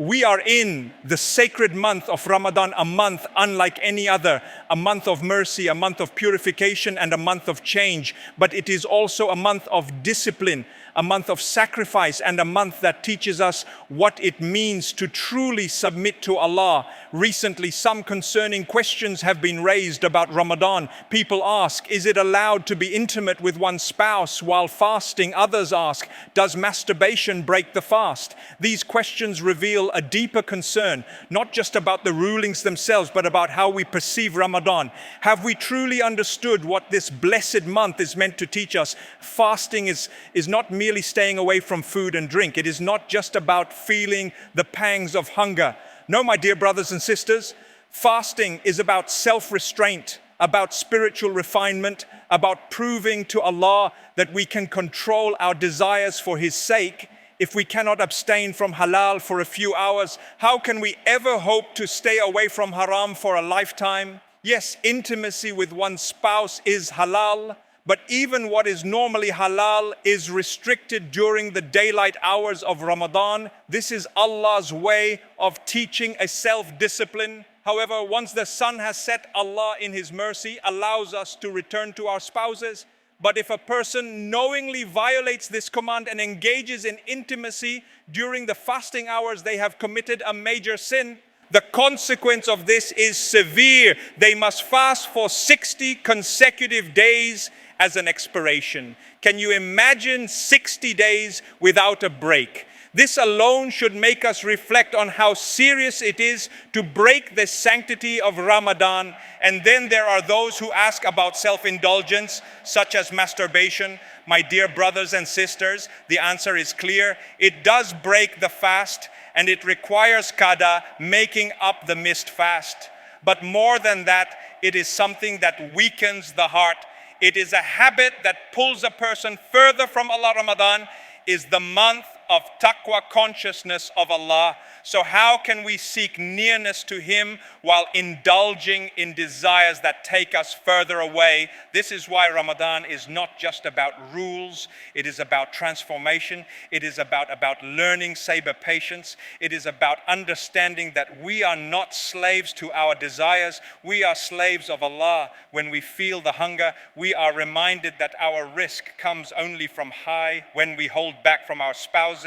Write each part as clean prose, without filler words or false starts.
We are in the sacred month of Ramadan, a month unlike any other, a month of mercy, a month of purification, and a month of change. But it is also a month of discipline, a month of sacrifice, and a month that teaches us what it means to truly submit to Allah. Recently, some concerning questions have been raised about Ramadan. People ask, is it allowed to be intimate with one's spouse while fasting? Others ask, does masturbation break the fast? These questions reveal a deeper concern, not just about the rulings themselves, but about how we perceive Ramadan. Have we truly understood what this blessed month is meant to teach us? Fasting is not merely staying away from food and drink. It is not just about feeling the pangs of hunger. No, my dear brothers and sisters, fasting is about self-restraint, about spiritual refinement, about proving to Allah that we can control our desires for His sake. If we cannot abstain from halal for a few hours, how can we ever hope to stay away from haram for a lifetime? Yes, intimacy with one's spouse is halal, but even what is normally halal is restricted during the daylight hours of Ramadan. This is Allah's way of teaching a self-discipline. However, once the sun has set, Allah in His mercy allows us to return to our spouses. But if a person knowingly violates this command and engages in intimacy during the fasting hours, they have committed a major sin. The consequence of this is severe. They must fast for 60 consecutive days as an expiration. Can you imagine 60 days without a break? This alone should make us reflect on how serious it is to break the sanctity of Ramadan. And then there are those who ask about self-indulgence, such as masturbation. My dear brothers and sisters, the answer is clear. It does break the fast, and it requires qada, making up the missed fast. But more than that, it is something that weakens the heart. It is a habit that pulls a person further from Allah. Ramadan is the month of taqwa, consciousness of Allah. So how can we seek nearness to Him while indulging in desires that take us further away? This is why Ramadan is not just about rules. It is about transformation. It is about learning saber patience. It is about understanding that we are not slaves to our desires. We are slaves of Allah. When we feel the hunger, we are reminded that our risk comes only from high. When we hold back from our spouses,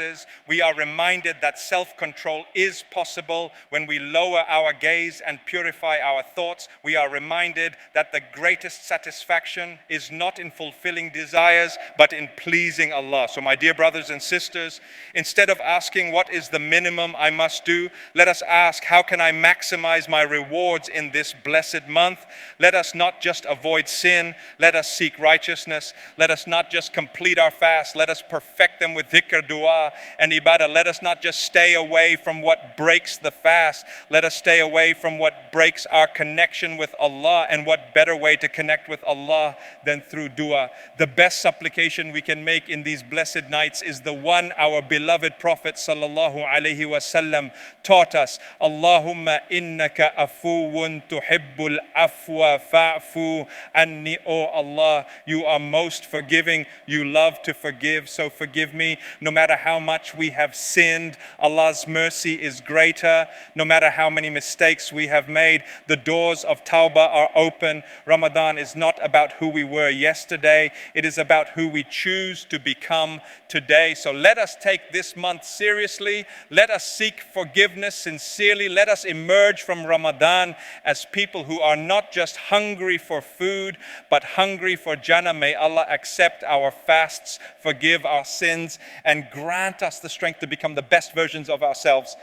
we are reminded that self-control is possible. When we lower our gaze and purify our thoughts, we are reminded that the greatest satisfaction is not in fulfilling desires, but in pleasing Allah. So my dear brothers and sisters, instead of asking what is the minimum I must do, let us ask, how can I maximize my rewards in this blessed month? Let us not just avoid sin, let us seek righteousness. Let us not just complete our fast, let us perfect them with dhikr, dua, and ibadah. Let us not just stay away from what breaks the fast. Let us stay away from what breaks our connection with Allah. And what better way to connect with Allah than through dua? The best supplication we can make in these blessed nights is the one our beloved Prophet sallallahu alaihi wasallam taught us. Allahumma innaka afuwun tuhibbul afwa fa'fu anni. O Allah, you are most forgiving. You love to forgive, so forgive me. No matter how much we have sinned, Allah's mercy is greater. No matter how many mistakes we have made, the doors of tawbah are open. Ramadan is not about who we were yesterday. It is about who we choose to become today. So let us take this month seriously. Let us seek forgiveness sincerely. Let us emerge from Ramadan as people who are not just hungry for food, but hungry for Jannah. May Allah accept our fasts, forgive our sins, and grant us the strength to become the best versions of ourselves.